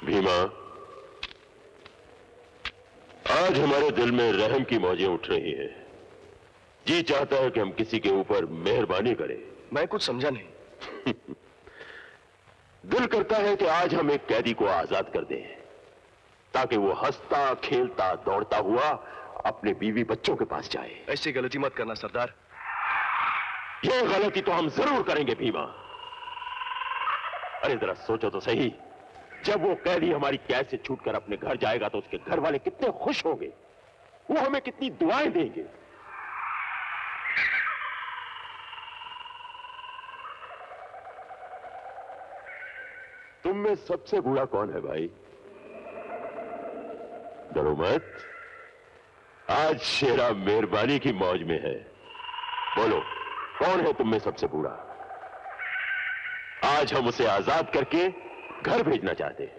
भीमा, आज हमारे दिल में रहम की मौजें उठ रही हैं। जी चाहता है कि हम किसी के ऊपर मेहरबानी करें। मैं कुछ समझा नहीं। दिल करता है कि आज हम एक कैदी को आजाद कर दें, ताकि वो हंसता खेलता दौड़ता हुआ अपने बीवी बच्चों के पास जाए। ऐसी गलती मत करना सरदार। ये गलती तो हम जरूर करेंगे भीमा। अरे जरा सोचो तो सही, जब वो कैदी हमारी कैद से छूटकर अपने घर जाएगा तो उसके घर वाले कितने खुश होंगे, वो हमें कितनी दुआएं देंगे। तुम में सबसे बूढ़ा कौन है भाई? डरो मत, आज शेरा मेहरबानी की मौज में है। बोलो, कौन है तुम में सबसे बूढ़ा? आज हम उसे आजाद करके घर भेजना चाहते हैं।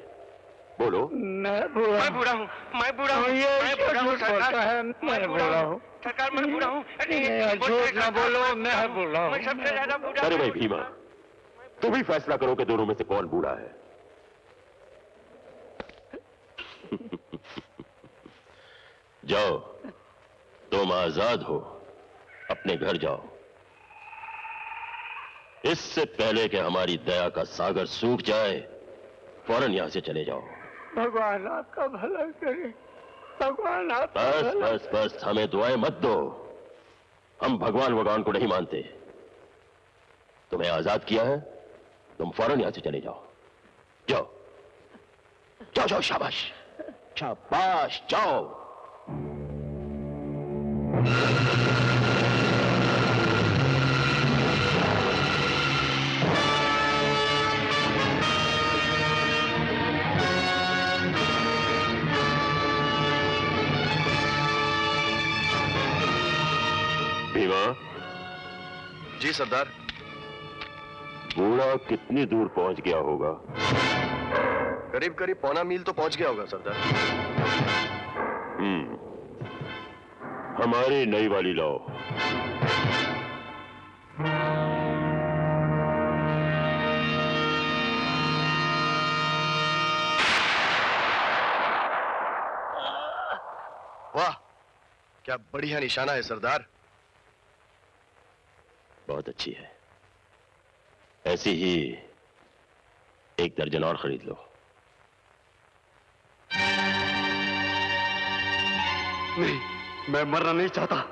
बोलो। मैं बूढ़ा हूँ। मैं बूढ़ा हूँ। ये सरकार, मैं बूढ़ा हूँ। सरकार मैं बूढ़ा हूँ। झूठ ना बोलो, मैं बूढ़ा हूँ। मैं सबसे ज्यादा बूढ़ा। अरे भाई भीमा, तुम ही फैसला करो कि दोनों में से कौन बूढ़ा है। जाओ, तुम आजाद हो, अपने घर जाओ। इससे पहले कि हमारी दया का सागर सूख जाए, फौरन यहां से चले जाओ। भगवान आपका भला करे। भगवान आपका बस भला बस बस, हमें दुआएं मत दो। हम भगवान भगवान को नहीं मानते। तुम्हें आजाद किया है, तुम फौरन यहां से चले जाओ। जाओ जाओ जाओ, शाबाश शाबाश, जाओ। भीमा। जी सरदार। बूढ़ा कितनी दूर पहुंच गया होगा? करीब करीब पौना मील तो पहुंच गया होगा सरदार। हमारी नई वाली लाओ। वाह, क्या बढ़िया निशाना है सरदार। बहुत अच्छी है। ऐसी ही एक दर्जन और खरीद लो। नहीं, मैं मरना नहीं चाहता।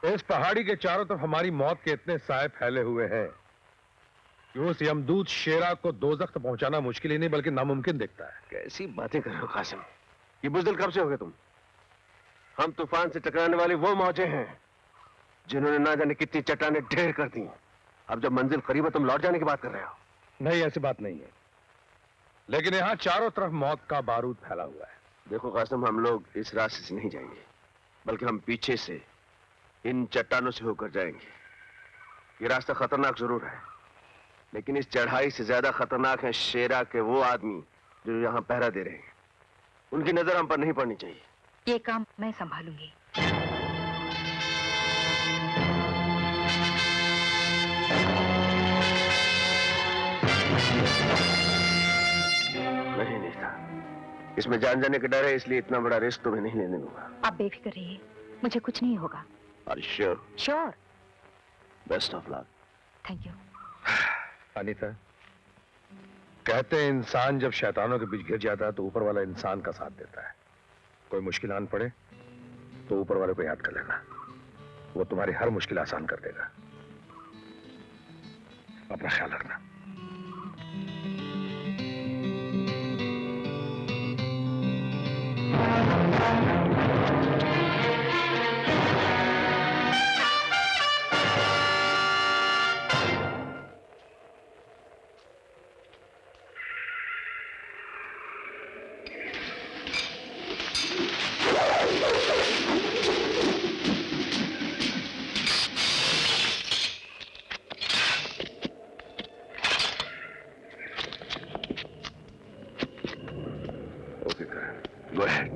इस पहाड़ी के चारों तरफ हमारी मौत के इतने साए फैले हुए हैं कि उस यमदूत शेरा को दोजख तक पहुंचाना मुश्किल ही नहीं बल्कि नामुमकिन दिखता है। कैसी बातें कर रहे हो कासिम? ये बुज़दिल कब से हो गए तुम? हम तूफान से टकराने वाली वो मौजें हैं जिन्होंने ना जाने कितनी चट्टानें ढेर कर दी। अब जब मंजिल करीब है तुम लौट जाने की बात कर रहे हो? नहीं, ऐसी बात नहीं है, लेकिन यहाँ चारों तरफ मौत का बारूद फैला हुआ है। देखो कासिम, हम लोग इस रास्ते से नहीं जाएंगे, बल्कि हम पीछे से इन चट्टानों से होकर जाएंगे। ये रास्ता खतरनाक जरूर है, लेकिन इस चढ़ाई से ज्यादा खतरनाक है शेरा के वो आदमी जो यहाँ पहरा दे रहे हैं। उनकी नजर हम पर नहीं पड़नी चाहिए। ये काम मैं संभालूंगी। नहीं नहीं था, इसमें जान जाने का डर है, इसलिए इतना बड़ा रिस्क तुम्हें नहीं लेने दूंगा। आप बेफिक्र रहिए, मुझे कुछ नहीं होगा। Are you sure? Sure. Best of luck. Thank you. Anita, कहते हैं इंसान जब शैतानों के बीच घिर जाता है तो ऊपर वाला इंसान का साथ देता है। कोई मुश्किल आन पड़े तो ऊपर वाले को याद कर लेना, वो तुम्हारी हर मुश्किल आसान कर देगा। अपना ख्याल रखना। बेफिक्र। Go ahead.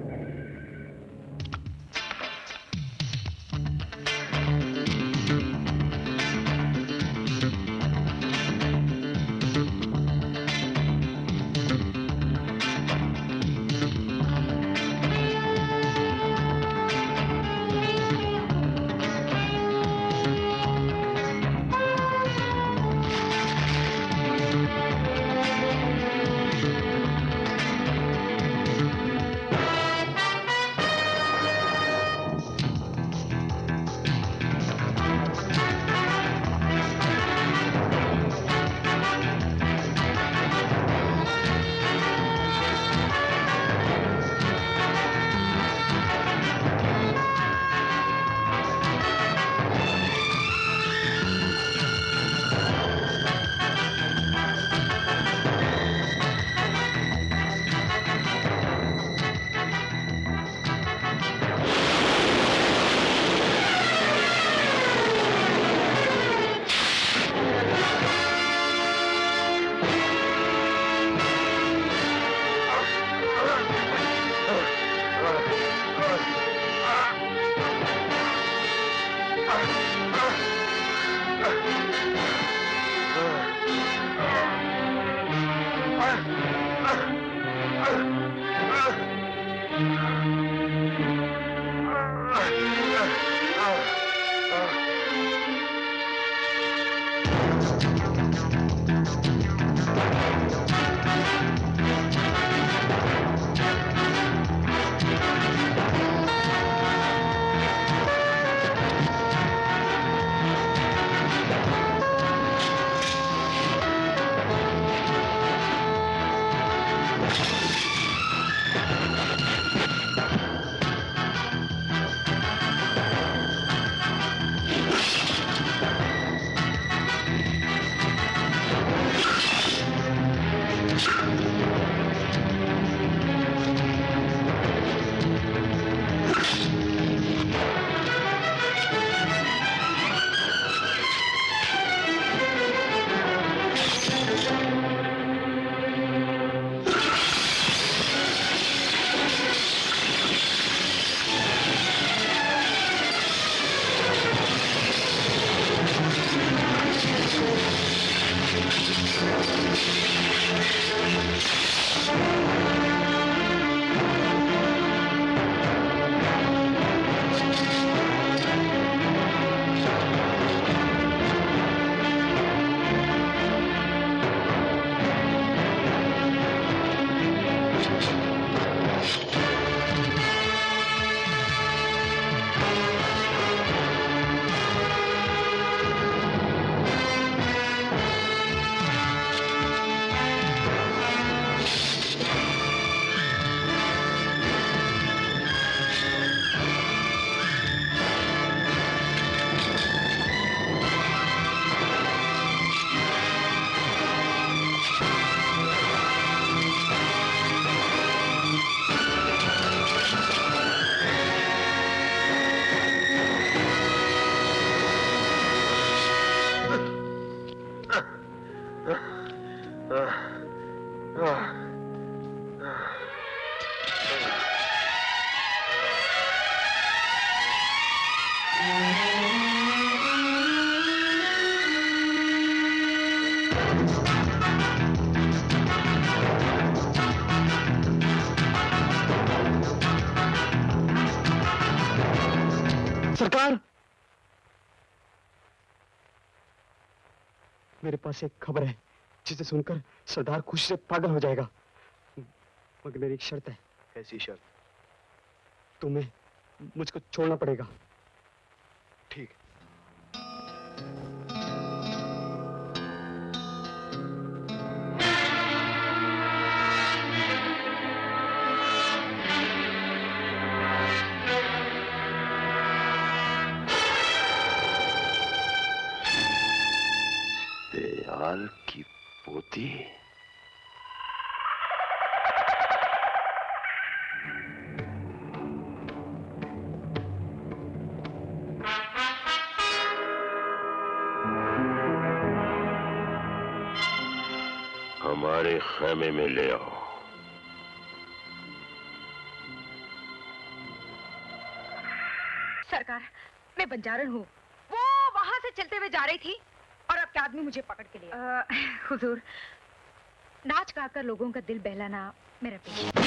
सरकार, मेरे पास एक खबर है जिसे सुनकर सरदार खुशी से पागल हो जाएगा, मगर मेरी एक शर्त है। कैसी शर्त? तुम्हें मुझको छोड़ना पड़ेगा। ठीक। दयाल की पोती। हमारे खेमे में ले आओ। सरकार, मैं बंजारन हूँ। वो वहां से चलते हुए जा रही थी और आपके आदमी मुझे पकड़ के लिए। हुजूर, नाच गाकर लोगों का दिल बहलाना मेरा पेशा है।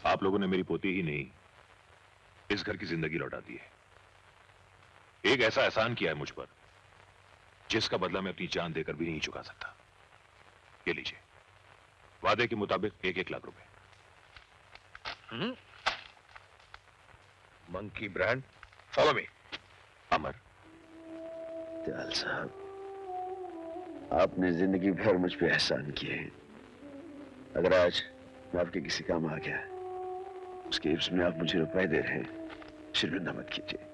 आप लोगों ने मेरी पोती ही नहीं, इस घर की जिंदगी लौटा दी है। एक ऐसा एहसान किया है मुझ पर जिसका बदला मैं अपनी जान देकर भी नहीं चुका सकता। ये लीजिए, वादे के मुताबिक 1-1 लाख रुपए। Monkey brand, follow me. Amar. Dayal साहब, आपने जिंदगी भर मुझ पे एहसान किए हैं। अगर आज मैं आपके किसी काम आ गया, उसके एवज में आप मुझे रुपए दे रहे हैं, शर्मिंदा मत कीजिए।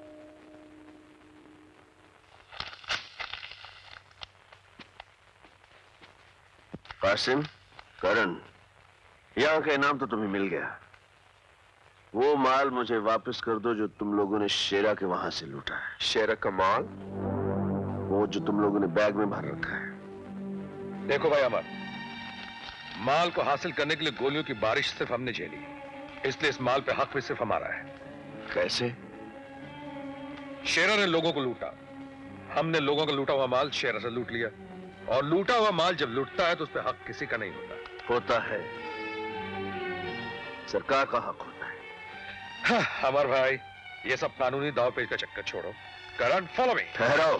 कासिम, करण, यहाँ का इनाम तो तुम्हें मिल गया। वो माल मुझे वापस कर दो जो तुम लोगों ने शेरा के वहां से लूटा है। शेरा का माल? वो जो तुम लोगों ने बैग में भर रखा है। देखो भाई अमर, माल को हासिल करने के लिए गोलियों की बारिश सिर्फ हमने झेली, इसलिए इस माल पे हक भी सिर्फ हमारा है। कैसे? शेरा ने लोगों को लूटा, हमने लोगों का लूटा हुआ माल शेरा से लूट लिया, और लूटा हुआ माल जब लूटता है तो उस पे हक किसी का नहीं होता। होता है, सरकार का हक होता है। हाँ, अमर भाई, ये सब कानूनी दाव पेच का चक्कर छोड़ो। करण, फॉलो मी। ठहरो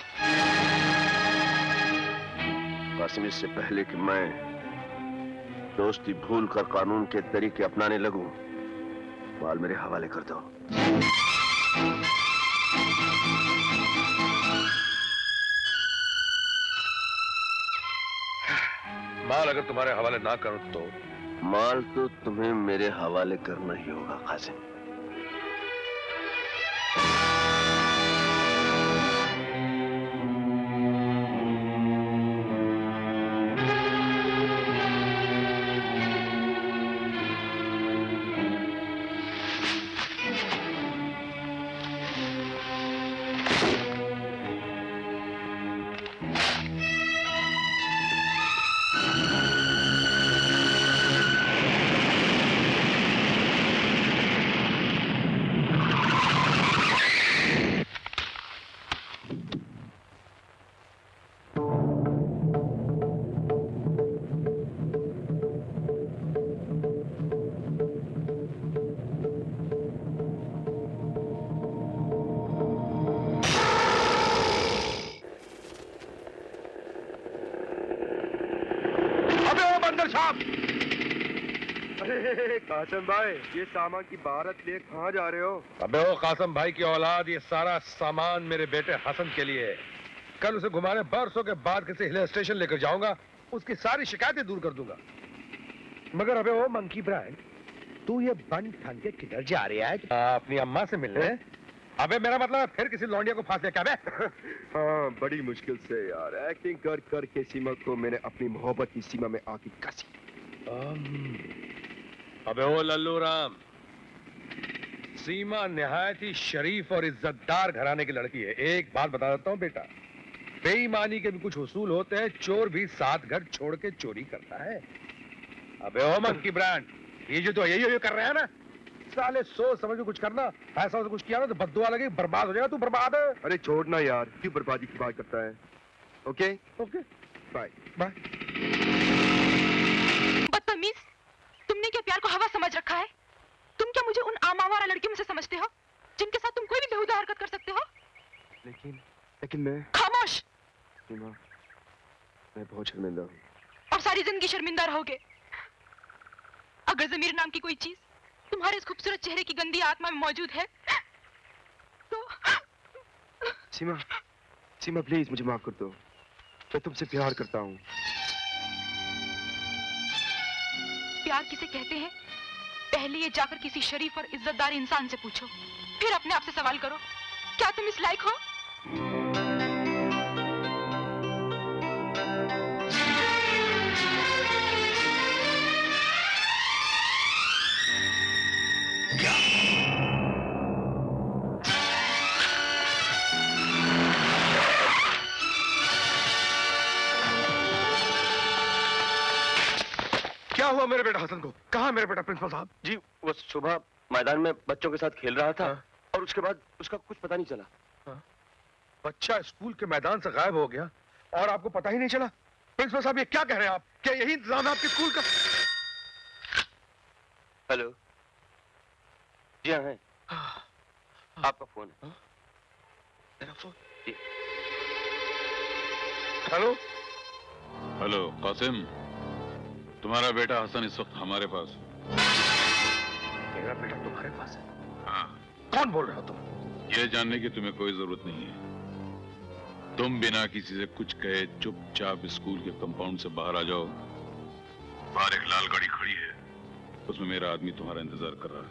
कासिम, इससे पहले कि मैं दोस्ती भूल कर कानून के तरीके अपनाने लगूं, माल मेरे हवाले कर दो। माल अगर तुम्हारे हवाले ना करो तो? माल तो तुम्हें मेरे हवाले करना ही होगा कासिम। साहब। अरे कासिम भाई, ये सामान की बारात ले कहाँ जा रहे हो? अबे ओ कासिम भाई की औलाद, ये सारा सामान मेरे बेटे हसन के लिए है। कल उसे घुमाने बरसों के बाद किसी हिल स्टेशन लेकर जाऊंगा, उसकी सारी शिकायतें दूर कर दूंगा। मगर अबे ओ मंकी ब्रांड, तू ये बन ठन के किधर जा रही है? अपनी अम्मा से मिलने? अबे मेरा मतलब फिर किसी लौंडिया को फांस लिया क्या बे? हाँ, बड़ी मुश्किल से यार, एक्टिंग कर कर के सीमा को मैंने अपनी मोहब्बत की सीमा में आके कसी। अबे ओ लल्लू राम, सीमा निहायत ही शरीफ और इज्जतदार घराने की लड़की है। एक बात बता देता हूँ बेटा, बेईमानी के भी कुछ उसूल होते हैं। चोर भी 7 घर छोड़ के चोरी करता है। अबे ओ मंकी ब्रांड, ये जो तो यही कर रहे हैं ना, साले सोच समझ के कुछ करना। ऐसा कुछ किया ना तो बद्दुआ लगे, बर्बाद हो जाएगा। तू बर्बाद है। अरे छोड़ना यार, क्यों बर्बादी की बात करता है? Okay okay, bye bye. बदतमीज, तुमने क्या प्यार को हवा समझ रखा है? तुम क्या मुझे उन आमावारा लड़कियों में से समझते हो जिनके साथ तुम कोई भी बेहुदा हरकत कर सकते हो? लेकिन मैं। खामोश। सीमा, मैं बहुत शर्मिंदा हूँ। और सारी जिंदगी शर्मिंदा रहोगे। अगर ज़मीर नाम की कोई चीज तुम्हारे इस खूबसूरत चेहरे की गंदी आत्मा में मौजूद है तो। सीमा प्लीज मुझे माफ कर दो, मैं तुमसे प्यार करता हूँ। प्यार किसे कहते हैं, पहले ये जाकर किसी शरीफ और इज्जतदार इंसान से पूछो, फिर अपने आप से सवाल करो, क्या तुम इस लायक हो? क्या हुआ मेरे बेटा हसन को? कहाँ मेरे बेटा प्रिंसिपल साहब? जी वो सुबह मैदान में बच्चों के साथ खेल रहा था। और उसके बाद उसका कुछ पता नहीं चला। बच्चा स्कूल के मैदान से गायब हो गया और आपको पता ही नहीं चला? प्रिंसिपल साहब ये क्या कह रहे हैं आप? क्या यही इंतजाम है आपके स्कूल का? हेलो, जी हाँ है। आपका फोन है। मेरा फोन? जी। हेलो हेलो कासिम, तुम्हारा बेटा हसन इस वक्त हमारे पास है। मेरा बेटा तुम्हारे पास है? हाँ। कौन बोल रहे हो तुम? यह जानने की तुम्हें कोई जरूरत नहीं है। तुम बिना किसी से कुछ कहे चुपचाप स्कूल के कंपाउंड से बाहर आ जाओ। बाहर एक लाल गाड़ी खड़ी है, उसमें मेरा आदमी तुम्हारा इंतजार कर रहा है।